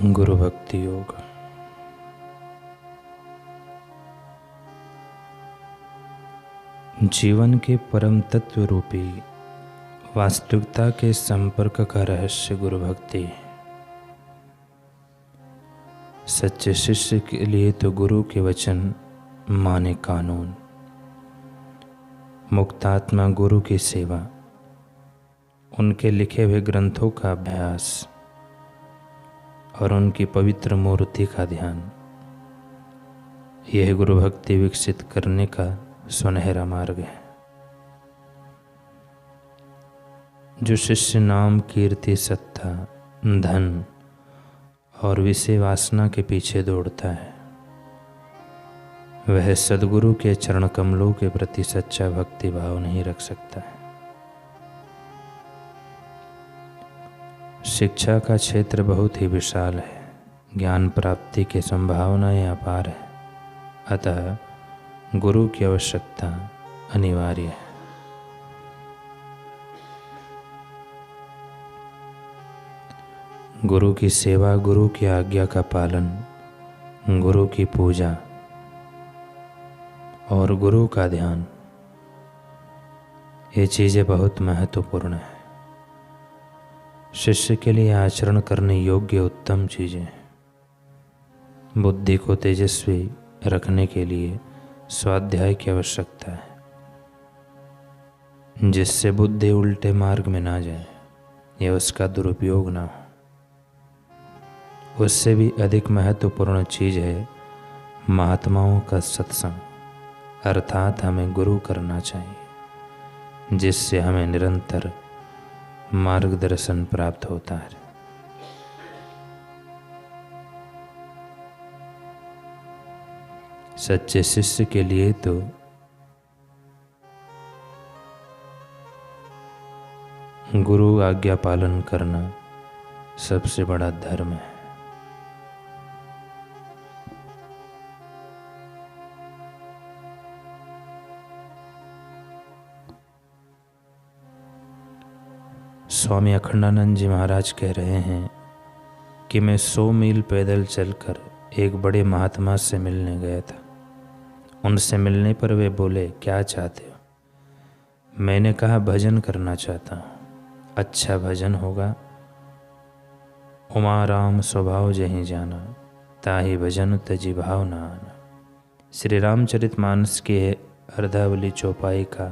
गुरु भक्ति योग। जीवन के परम तत्व रूपी वास्तविकता के संपर्क का रहस्य गुरु भक्ति। सच्चे शिष्य के लिए तो गुरु के वचन माने कानून। मुक्तात्मा गुरु की सेवा, उनके लिखे हुए ग्रंथों का अभ्यास और उनकी पवित्र मूर्ति का ध्यान, यह गुरु भक्ति विकसित करने का सुनहरा मार्ग है। जो शिष्य नाम, कीर्ति, सत्ता, धन और विषय वासना के पीछे दौड़ता है, वह सद्गुरु के चरण कमलों के प्रति सच्चा भक्ति भाव नहीं रख सकता है। शिक्षा का क्षेत्र बहुत ही विशाल है, ज्ञान प्राप्ति की संभावनाएं अपार है, अतः गुरु की आवश्यकता अनिवार्य है। गुरु की सेवा, गुरु की आज्ञा का पालन, गुरु की पूजा और गुरु का ध्यान, ये चीज़ें बहुत महत्वपूर्ण हैं। शिष्य के लिए आचरण करने योग्य उत्तम चीज़ें हैं। बुद्धि को तेजस्वी रखने के लिए स्वाध्याय की आवश्यकता है, जिससे बुद्धि उल्टे मार्ग में ना जाए या उसका दुरुपयोग ना हो। उससे भी अधिक महत्वपूर्ण चीज़ है महात्माओं का सत्संग, अर्थात हमें गुरु करना चाहिए, जिससे हमें निरंतर मार्गदर्शन प्राप्त होता है। सच्चे शिष्य के लिए तो गुरु आज्ञा पालन करना सबसे बड़ा धर्म है। स्वामी अखंडानंद जी महाराज कह रहे हैं कि मैं 100 मील पैदल चलकर एक बड़े महात्मा से मिलने गया था। उनसे मिलने पर वे बोले, क्या चाहते हो? मैंने कहा, भजन करना चाहता हूँ। अच्छा भजन होगा। उमा राम स्वभाव जहीं जाना, ताहि भजन तजी भाव न आना। श्री रामचरितमानस के अर्धावली चौपाई का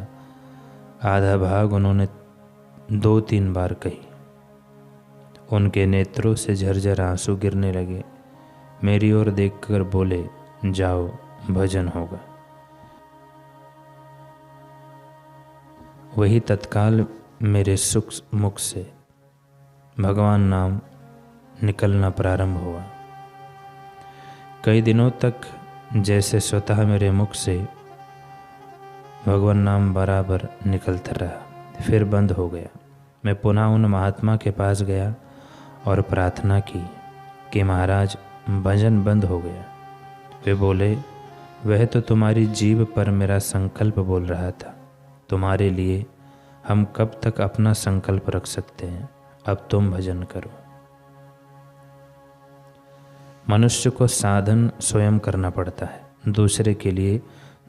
आधा भाग उन्होंने 2-3 बार कही। उनके नेत्रों से झरझर आंसू गिरने लगे। मेरी ओर देखकर बोले, जाओ भजन होगा। वही तत्काल मेरे मुख से भगवान नाम निकलना प्रारंभ हुआ। कई दिनों तक जैसे स्वतः मेरे मुख से भगवान नाम बराबर निकलता रहा, फिर बंद हो गया। मैं पुनः उन महात्मा के पास गया और प्रार्थना की कि महाराज, भजन बंद हो गया। वे बोले, वह तो तुम्हारी जीभ पर मेरा संकल्प बोल रहा था। तुम्हारे लिए हम कब तक अपना संकल्प रख सकते हैं? अब तुम भजन करो। मनुष्य को साधन स्वयं करना पड़ता है, दूसरे के लिए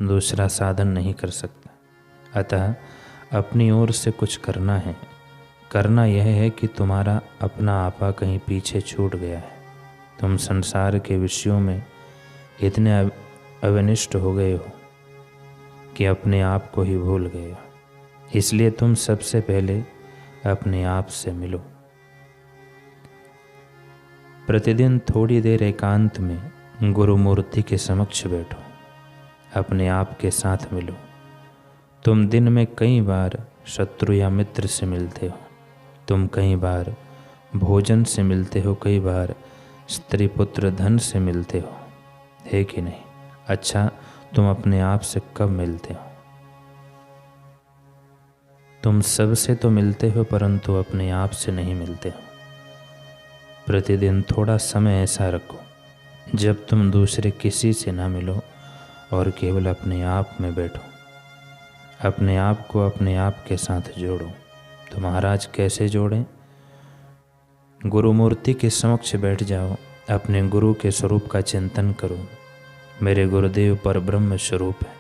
दूसरा साधन नहीं कर सकता। अतः अपनी ओर से कुछ करना है। करना यह है कि तुम्हारा अपना आपा कहीं पीछे छूट गया है। तुम संसार के विषयों में इतने अविनिष्ट हो गए हो कि अपने आप को ही भूल गए हो। इसलिए तुम सबसे पहले अपने आप से मिलो। प्रतिदिन थोड़ी देर एकांत में गुरु मूर्ति के समक्ष बैठो, अपने आप के साथ मिलो। तुम दिन में कई बार शत्रु या मित्र से मिलते हो, तुम कई बार भोजन से मिलते हो, कई बार स्त्री पुत्र धन से मिलते हो, है कि नहीं? अच्छा, तुम अपने आप से कब मिलते हो? तुम सबसे तो मिलते हो, परंतु अपने आप से नहीं मिलते हो। प्रतिदिन थोड़ा समय ऐसा रखो जब तुम दूसरे किसी से ना मिलो और केवल अपने आप में बैठो। अपने आप को अपने आप के साथ जोड़ो। तो महाराज कैसे जोड़ें? गुरु मूर्ति के समक्ष बैठ जाओ अपने गुरु के स्वरूप का चिंतन करो। मेरे गुरुदेव पर ब्रह्म स्वरूप है,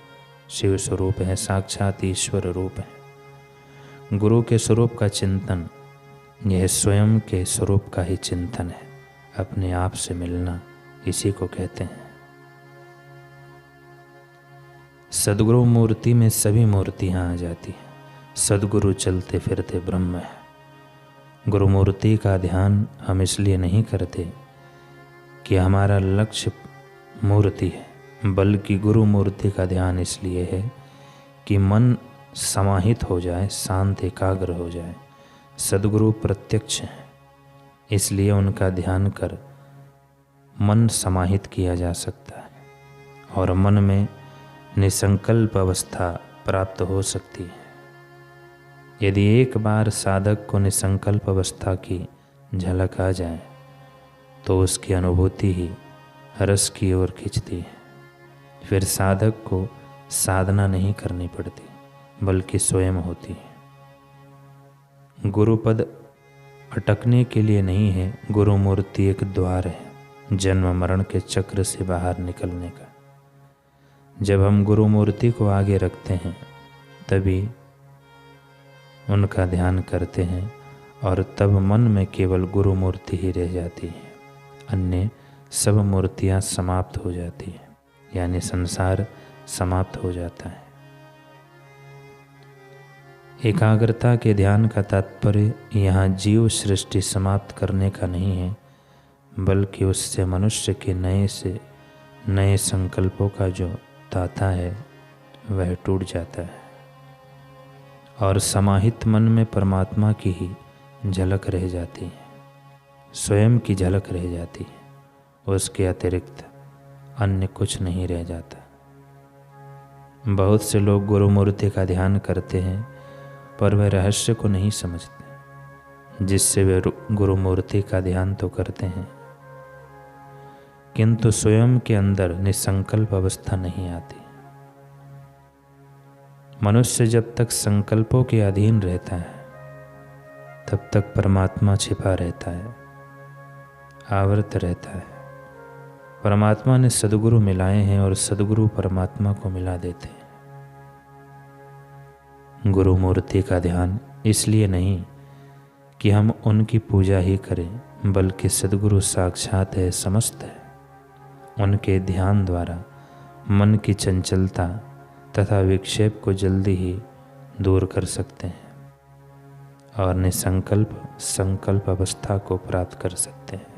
शिव स्वरूप है, साक्षात ईश्वर रूप है। गुरु के स्वरूप का चिंतन यह स्वयं के स्वरूप का ही चिंतन है। अपने आप से मिलना इसी को कहते हैं। सद्गुरु मूर्ति में सभी मूर्तियाँ आ जाती हैं। सद्गुरु चलते फिरते ब्रह्म है। गुरु मूर्ति का ध्यान हम इसलिए नहीं करते कि हमारा लक्ष्य मूर्ति है, बल्कि गुरु मूर्ति का ध्यान इसलिए है कि मन समाहित हो जाए, शांत एकाग्र हो जाए। सद्गुरु प्रत्यक्ष हैं, इसलिए उनका ध्यान कर मन समाहित किया जा सकता है और मन में निसंकल्प अवस्था प्राप्त हो सकती है। यदि एक बार साधक को निसंकल्प अवस्था की झलक आ जाए तो उसकी अनुभूति ही रस की ओर खींचती है। फिर साधक को साधना नहीं करनी पड़ती, बल्कि स्वयं होती है। गुरुपद अटकने के लिए नहीं है, गुरु मूर्ति एक द्वार है जन्म मरण के चक्र से बाहर निकलने का। जब हम गुरु मूर्ति को आगे रखते हैं तभी उनका ध्यान करते हैं और तब मन में केवल गुरु मूर्ति ही रह जाती है। अन्य सब मूर्तियां समाप्त हो जाती है, यानी संसार समाप्त हो जाता है। एकाग्रता के ध्यान का तात्पर्य यहाँ जीव सृष्टि समाप्त करने का नहीं है, बल्कि उससे मनुष्य के नए से नए संकल्पों का जो ताता है वह टूट जाता है और समाहित मन में परमात्मा की ही झलक रह जाती है, स्वयं की झलक रह जाती है। उसके अतिरिक्त अन्य कुछ नहीं रह जाता। बहुत से लोग गुरु मूर्ति का ध्यान करते हैं पर वह रहस्य को नहीं समझते, जिससे वे गुरु मूर्ति का ध्यान तो करते हैं किंतु स्वयं के अंदर निसंकल्प अवस्था नहीं आती। मनुष्य जब तक संकल्पों के अधीन रहता है तब तक परमात्मा छिपा रहता है, आवृत रहता है। परमात्मा ने सद्गुरु मिलाए हैं और सद्गुरु परमात्मा को मिला देते हैं। गुरु मूर्ति का ध्यान इसलिए नहीं कि हम उनकी पूजा ही करें, बल्कि सद्गुरु साक्षात है, समस्त है। उनके ध्यान द्वारा मन की चंचलता तथा विक्षेप को जल्दी ही दूर कर सकते हैं और निसंकल्प संकल्प अवस्था को प्राप्त कर सकते हैं।